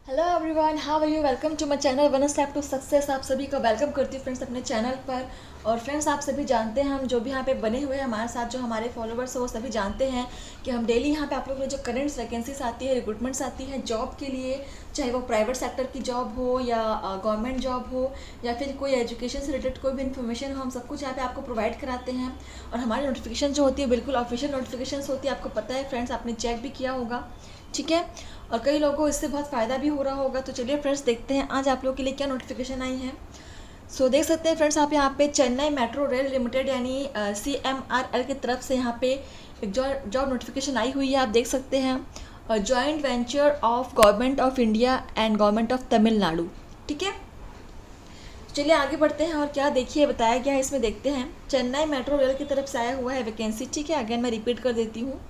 Hello everyone, how are you? Welcome to my channel one step to success. आप सभी का welcome करती हूँ फ्रेंड्स अपने चैनल पर। और फ्रेंड्स, आप सभी जानते हैं, हम जो भी यहाँ पे बने हुए हैं हमारे साथ, जो हमारे फॉलोवर्स हैं वो सभी जानते हैं कि हम डेली यहाँ पे आप लोगों को जो करंट वैकेंसीज आती है, रिक्रूटमेंट्स आती है जॉब के लिए, चाहे वो प्राइवेट सेक्टर की जॉब हो या गवर्नमेंट जॉब हो या फिर कोई एजुकेशन से रिलेटेड कोई भी इन्फॉर्मेशन हो, हम सब कुछ यहाँ पे आपको प्रोवाइड कराते हैं। और हमारी नोटिफिकेशन जो होती है बिल्कुल ऑफिशियल नोटिफिकेशन होती है, आपको पता है फ्रेंड्स, आपने चेक भी किया होगा, ठीक है। और कई लोगों को इससे बहुत फ़ायदा भी हो रहा होगा। तो चलिए फ्रेंड्स, देखते हैं आज आप लोगों के लिए क्या नोटिफिकेशन आई है। सो देख सकते हैं फ्रेंड्स, आप यहाँ पे चेन्नई मेट्रो रेल लिमिटेड यानी CMRL की तरफ से यहाँ पे एक जॉब नोटिफिकेशन आई हुई है। आप देख सकते हैं, joint venture of government of India and government of Tamil Nadu, ठीक है। चलिए आगे बढ़ते हैं और क्या देखिए बताया गया है इसमें, देखते हैं। चेन्नई मेट्रो रेल की तरफ से आया हुआ है वैकेंसी, ठीक है। अगेन मैं रिपीट कर देती हूँ।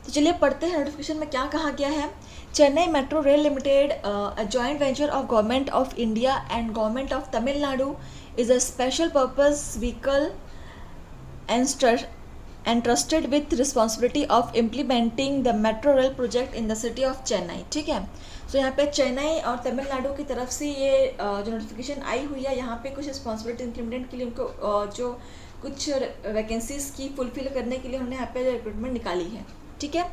तो चलिए पढ़ते हैं नोटिफिकेशन में क्या कहा गया है। Chennai metro rail limited, a joint venture of government of India and government of Tamil Nadu, is a special purpose vehicle entrusted with responsibility of implementing the metro rail project in the city of Chennai, ठीक है। सो यहाँ पे चेन्नई और तमिलनाडु की तरफ से ये जो नोटिफिकेशन आई हुई है, यहाँ पे कुछ रिस्पॉन्सिबिलिटी इम्प्लीमेंट के लिए उनको जो कुछ वैकेंसीज की फुलफिल करने के लिए उन्होंने यहाँ पे रिक्रूटमेंट निकाली है, ठीक है।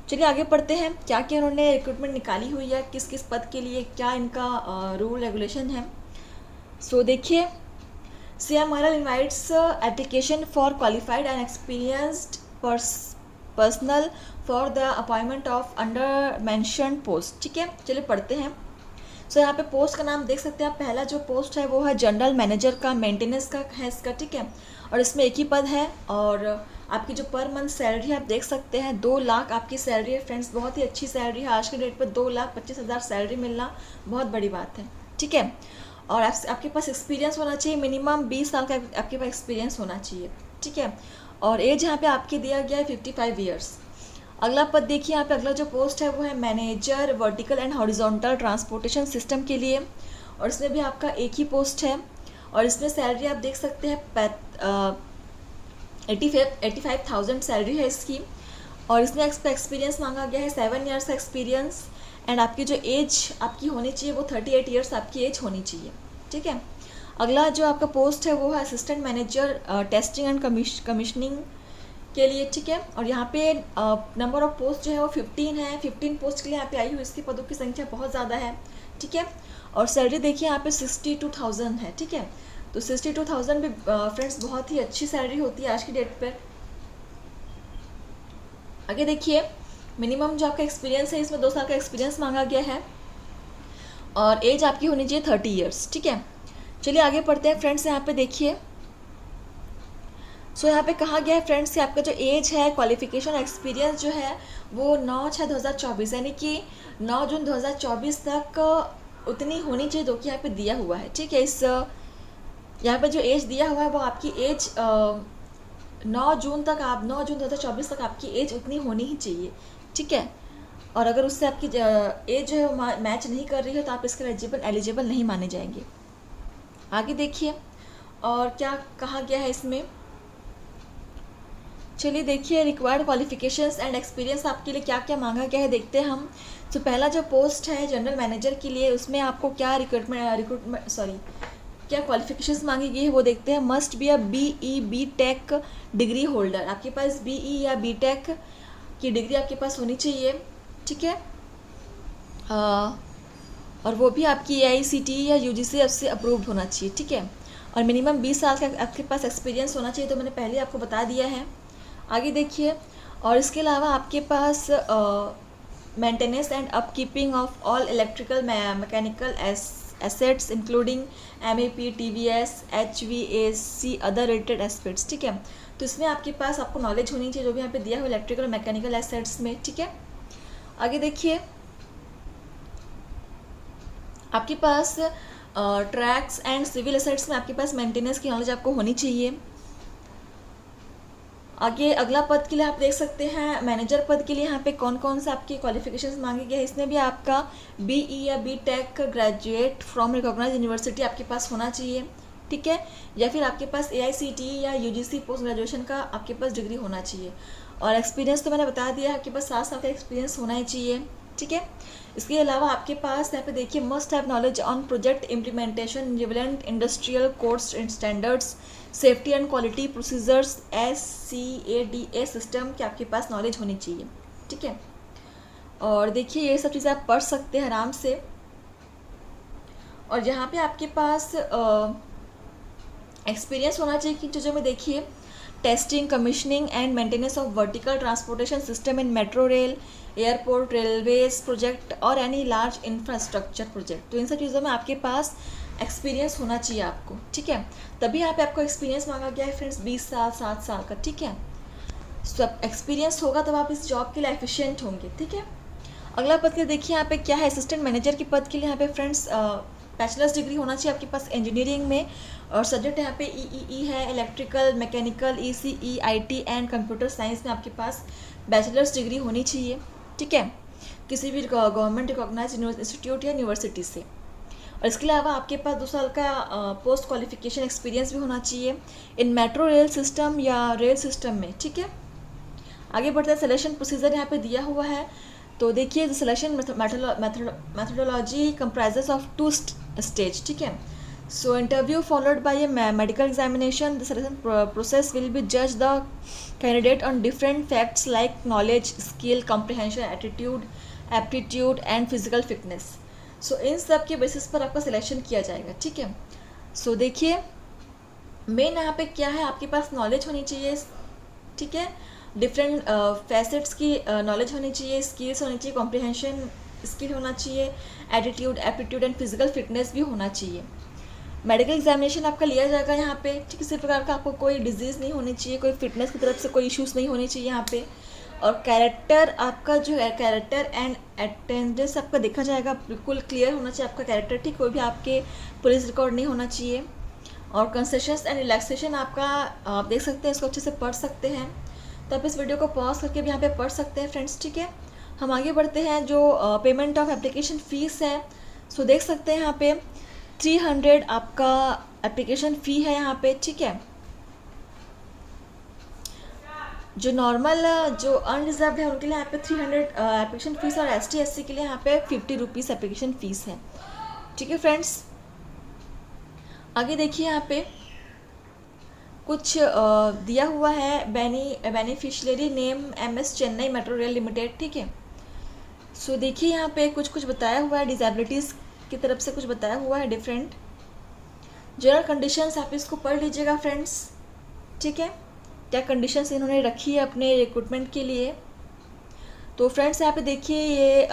चलिए आगे पढ़ते हैं, क्या क्या उन्होंने रिक्रूटमेंट निकाली हुई है, किस किस पद के लिए, क्या इनका रूल रेगुलेशन है। सो देखिए, CMRL invites application for qualified and experienced personnel for the appointment of under mentioned post, ठीक है। चलिए पढ़ते हैं। सो यहाँ पे पोस्ट का नाम देख सकते हैं आप। पहला जो पोस्ट है वो है जनरल मैनेजर का, मेंटेनेंस का है इसका, ठीक है। और इसमें एक ही पद है। और आपकी जो पर मंथ सैलरी आप देख सकते हैं 2 लाख आपकी सैलरी है फ्रेंड्स। बहुत ही अच्छी सैलरी है, आज के डेट पर 2,25,000 सैलरी मिलना बहुत बड़ी बात है, ठीक है। और आपके पास एक्सपीरियंस होना चाहिए, मिनिमम 20 साल का आपके पास एक्सपीरियंस होना चाहिए, ठीक है। और एज यहाँ पे आपके दिया गया है 55 ईयर्स। अगला पद देखिए, यहाँ पे अगला जो पोस्ट है वो है manager vertical and horizontal transportation system के लिए। और इसमें भी आपका एक ही पोस्ट है। और इसमें सैलरी आप देख सकते हैं 85,000 सैलरी है इसकी। और इसमें एक्सपीरियंस मांगा गया है 7 ईयर्स का एक्सपीरियंस। एंड आपकी जो एज आपकी होनी चाहिए वो 38 ईयर्स आपकी एज होनी चाहिए, ठीक है। अगला जो आपका पोस्ट है वो है assistant manager testing and commissioning के लिए, ठीक है। और यहाँ पे नंबर ऑफ पोस्ट जो है वो 15 है। 15 पोस्ट के लिए यहाँ पे आई हुई, इसकी पदों की संख्या बहुत ज़्यादा है, ठीक है। और सैलरी देखिए यहाँ पे 62,000 है, ठीक है। तो 62,000 भी फ्रेंड्स बहुत ही अच्छी सैलरी होती है आज की डेट पर। आगे देखिए, मिनिमम जो आपका एक्सपीरियंस है इसमें 2 साल का एक्सपीरियंस मांगा गया है। और एज आपकी होनी चाहिए 30 ईयर्स, ठीक है। चलिए आगे पढ़ते हैं फ्रेंड्स। यहाँ पे देखिए, सो यहाँ पे कहा गया है फ्रेंड्स कि आपका जो एज है, क्वालिफिकेशन, एक्सपीरियंस जो है वो 9/6/2024 यानी कि 9 जून 2024 तक उतनी होनी चाहिए जो कि यहाँ पे दिया हुआ है, ठीक है। इस यहाँ पे जो एज दिया हुआ है वो आपकी एज 9 जून 2024 तक आपकी एज उतनी होनी ही चाहिए, ठीक है। और अगर उससे आपकी एज जो है वो मैच नहीं कर रही है तो आप इसके एलिजिबल नहीं माने जाएंगे। आगे देखिए और क्या कहा गया है इसमें। चलिए देखिए, रिक्वायर्ड क्वालिफिकेशंस एंड एक्सपीरियंस आपके लिए क्या क्या मांगा गया है देखते हैं हम। तो पहला जो पोस्ट है जनरल मैनेजर के लिए, उसमें आपको क्या क्या क्वालिफिकेशंस मांगी गई है वो देखते हैं। Must be a BE BTech degree holder, आपके पास BE या BTech की डिग्री आपके पास होनी चाहिए, ठीक है। और वो भी आपकी AICTE या UGC से अप्रूव्ड होना चाहिए, ठीक है। और मिनिमम 20 साल का आपके पास एक्सपीरियंस होना चाहिए, तो मैंने पहले आपको बता दिया है। आगे देखिए, और इसके अलावा आपके पास maintenance and upkeeping of all electrical mechanical assets including MEP TVS HVAC other related aspects, ठीक है। तो इसमें आपके पास आपको नॉलेज होनी चाहिए जो भी यहाँ पे दिया हुआ इलेक्ट्रिकल मैकेनिकल एसेट्स में, ठीक है। आगे देखिए, आपके पास ट्रैक्स एंड सिविल एसेट्स में आपके पास मेंटेनेंस की नॉलेज आपको होनी चाहिए। आगे अगला पद के लिए आप देख सकते हैं, मैनेजर पद के लिए यहाँ पे कौन कौन से आपके क्वालिफिकेशंस मांगे गए हैं। इसमें भी आपका BE या BTech graduate from recognise university आपके पास होना चाहिए, ठीक है। या फिर आपके पास AICTE या UGC पोस्ट ग्रेजुएशन का आपके पास डिग्री होना चाहिए। और एक्सपीरियंस तो मैंने बता दिया है, आपके पास 7 साल का एक्सपीरियंस होना ही चाहिए। ठीक है। इसके अलावा आपके पास यहाँ पे देखिए must have knowledge on project implementation, relevant industrial codes and standards, safety and quality procedures, SCADA system की आपके पास नॉलेज होनी चाहिए, ठीक है। और देखिए ये सब चीज़ें आप पढ़ सकते हैं आराम से। और यहाँ पे आपके पास एक्सपीरियंस होना चाहिए कि जो में देखिए testing, commissioning and maintenance of vertical transportation system in metro rail, airport, railways project और एनी लार्ज इंफ्रास्ट्रक्चर प्रोजेक्ट। तो इन सब चीज़ों में आपके पास एक्सपीरियंस होना चाहिए आपको, ठीक है। तभी यहाँ पे आपको एक्सपीरियंस मांगा गया है फ्रेंड्स, 20 साल 7 साल का, ठीक है। सब एक्सपीरियंस होगा तब आप इस जॉब के लिए एफिशिएंट होंगे, ठीक है। अगला पद के देखिए यहाँ पे क्या है, असिस्टेंट मैनेजर के पद के लिए यहाँ पे फ्रेंड्स बैचलर्स डिग्री होना चाहिए आपके पास इंजीनियरिंग में, और सब्जेक्ट यहाँ पे ई है, electrical, mechanical, ECE, IT and computer science में आपके पास बैचलर्स डिग्री होनी चाहिए, ठीक है, किसी भी गवर्नमेंट रिकॉग्नाइज इंस्टीट्यूट या यूनिवर्सिटी से। और इसके अलावा आपके पास 2 साल का पोस्ट क्वालिफिकेशन एक्सपीरियंस भी होना चाहिए इन मेट्रो रेल सिस्टम या रेल सिस्टम में, ठीक है। आगे बढ़ते हैं, सिलेक्शन प्रोसीजर यहाँ पे दिया हुआ है। तो देखिए selection methodology comprises of 2 stage, ठीक है। So interview followed by a medical examination. The selection process will be जज the candidate on different facts like knowledge, skill, comprehension, attitude, aptitude and physical fitness. So इन सब के basis पर आपका selection किया जाएगा, ठीक है। सो देखिए मेन यहाँ पे क्या है, आपके पास नॉलेज होनी चाहिए, ठीक है, डिफरेंट फैसेट्स की नॉलेज होनी चाहिए, स्किल्स होनी चाहिए, कॉम्प्रिहेंशन स्किल होना चाहिए, attitude, aptitude and physical fitness भी होना चाहिए। मेडिकल एग्जामिनेशन आपका लिया जाएगा यहाँ पे, ठीक, किसी प्रकार का आपको कोई डिजीज़ नहीं होनी चाहिए, कोई फिटनेस की तरफ से कोई इश्यूज़ नहीं होनी चाहिए यहाँ पे। और कैरेक्टर आपका जो है, कैरेक्टर एंड अटेंडेंस आपका देखा जाएगा, बिल्कुल क्लियर होना चाहिए आपका कैरेक्टर, ठीक, कोई भी आपके पुलिस रिकॉर्ड नहीं होना चाहिए। और कंसेशंस एंड रिलैक्सेशन आपका आप देख सकते हैं, इसको अच्छे से पढ़ सकते हैं। तो आप इस वीडियो को पॉज करके भी यहाँ पे पढ़ सकते हैं फ्रेंड्स, ठीक है। हम आगे बढ़ते हैं, जो पेमेंट ऑफ एप्लीकेशन फ़ीस है, सो देख सकते हैं यहाँ पे 300 आपका एप्लीकेशन फ़ी है यहाँ पे, ठीक है। जो नॉर्मल जो अनरिजर्व्ड है उनके लिए यहाँ पे 300 एप्लीकेशन फ़ीस, और ST SC के लिए यहाँ पे 50 रुपीज़ एप्लीकेशन फ़ीस है, ठीक है फ्रेंड्स। आगे देखिए यहाँ पे कुछ दिया हुआ है, beneficiary name MS Chennai metro rail limited, ठीक है। सो देखिए यहाँ पे कुछ बताया हुआ है, डिसेबिलिटीज़ की तरफ से कुछ बताया हुआ है डिफरेंट जनरल कंडीशंस, आप इसको पढ़ लीजिएगा फ्रेंड्स, ठीक है, क्या कंडीशंस इन्होंने रखी है अपने रिक्रूटमेंट के लिए। तो फ्रेंड्स यहाँ पे देखिए ये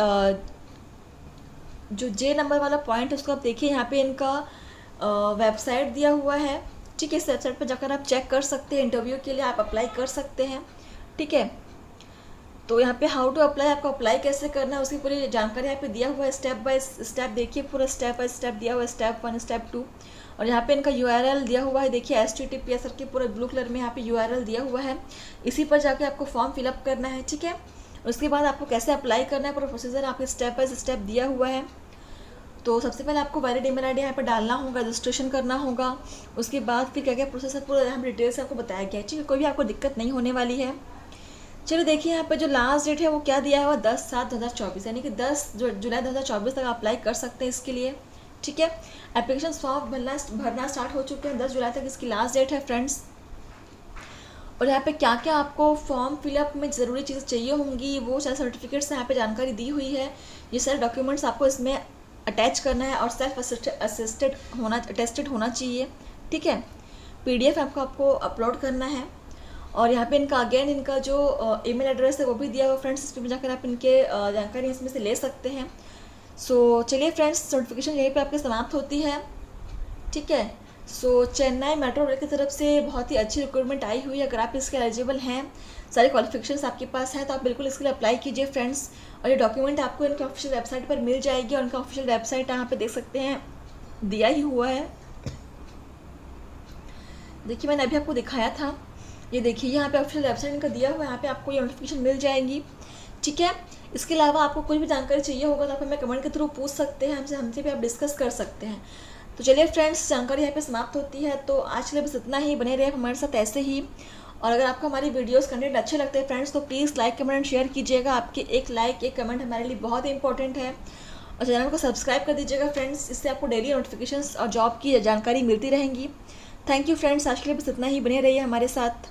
जो J नंबर वाला पॉइंट है उसको आप देखिए, यहाँ पे इनका वेबसाइट दिया हुआ है, ठीक है। इस वेबसाइट पर जाकर आप चेक कर सकते हैं, इंटरव्यू के लिए आप अप्लाई कर सकते हैं, ठीक है। तो यहाँ पे हाउ टू अप्लाई, आपको अप्लाई कैसे करना है उसकी पूरी जानकारी यहाँ पे दिया हुआ है, स्टेप बाय स्टेप देखिए, पूरा स्टेप बाय स्टेप दिया हुआ है, स्टेप 1 स्टेप 2। और यहाँ पे इनका URL दिया हुआ है, देखिए HTTPS के पूरे ब्लू कलर में यहाँ पे URL दिया हुआ है, इसी पर जाके आपको फॉर्म फिलअप करना है, ठीक है। उसके बाद आपको कैसे अप्लाई करना है पूरा प्रोसीजर आपको स्टेप बाय स्टेप दिया हुआ है। तो सबसे पहले आपको वैलिड ईमेल आईडी यहाँ पे डालना होगा, रजिस्ट्रेशन करना होगा, उसके बाद फिर क्या क्या प्रोसेस है पूरा यहाँ डिटेल से आपको बताया गया है, ठीक है, कोई भी आपको दिक्कत नहीं होने वाली है। चलो देखिए यहाँ पे जो लास्ट डेट है वो क्या दिया है, वो 10/7/2024 यानी कि 10 जुलाई 2024 तक अप्लाई कर सकते हैं इसके लिए, ठीक है। एप्लीकेशन फॉर्म भरना स्टार्ट हो चुके हैं, 10 जुलाई तक इसकी लास्ट डेट है फ्रेंड्स। और यहाँ पे क्या क्या आपको फॉर्म फिलअप में ज़रूरी चीज़ें चाहिए होंगी, वो सारे सर्टिफिकेट्स यहाँ पे जानकारी दी हुई है, ये सारे डॉक्यूमेंट्स आपको इसमें अटैच करना है, और सेल्फ अटेस्टेड होना चाहिए, ठीक है। PDF आपको अपलोड करना है। और यहाँ पे इनका अगेन इनका जो ईमेल एड्रेस है वो भी दिया हुआ फ्रेंड्स, इस पर जाकर आप इनके जानकारी इसमें से ले सकते हैं। सो चलिए फ्रेंड्स, सर्टिफिकेशन यहीं पे आपकी समाप्त होती है, ठीक है। सो चेन्नई मेट्रो रेल की तरफ से बहुत ही अच्छी रिक्रूटमेंट आई हुई है, अगर आप इसके एलिजिबल हैं, सारी क्वालिफिकेशंस आपके पास हैं, तो आप बिल्कुल इसके लिए अप्लाई कीजिए फ्रेंड्स। और ये डॉक्यूमेंट आपको इनके ऑफिशियल वेबसाइट पर मिल जाएगी, और उनका ऑफिशियल वेबसाइट यहाँ पे देख सकते हैं दिया ही हुआ है, देखिए मैंने अभी आपको दिखाया था, ये देखिए यहाँ पे ऑफिशियल वेबसाइट इनका दिया हुआ है, यहाँ पे आपको ये नोटिफिकेशन मिल जाएंगी, ठीक है। इसके अलावा आपको कोई भी जानकारी चाहिए होगा तो आप हमें कमेंट के थ्रू पूछ सकते हैं, हमसे भी आप डिस्कस कर सकते हैं। तो चलिए फ्रेंड्स, जानकारी यहाँ पे समाप्त होती है, तो आज के लिए बस इतना ही, बने रहे हमारे साथ ऐसे ही। और अगर आपको हमारी वीडियोस कंटेंट अच्छे लगते हैं फ्रेंड्स, तो please like comment and share कीजिएगा। आपके एक लाइक एक कमेंट हमारे लिए बहुत इंपॉर्टेंट है। और चैनल को सब्सक्राइब कर दीजिएगा फ्रेंड्स, इससे आपको डेली नोटिफिकेशंस और जॉब की जानकारी मिलती रहेंगी। थैंक यू फ्रेंड्स, आज के लिए बस इतना ही, बने रहिए हमारे साथ।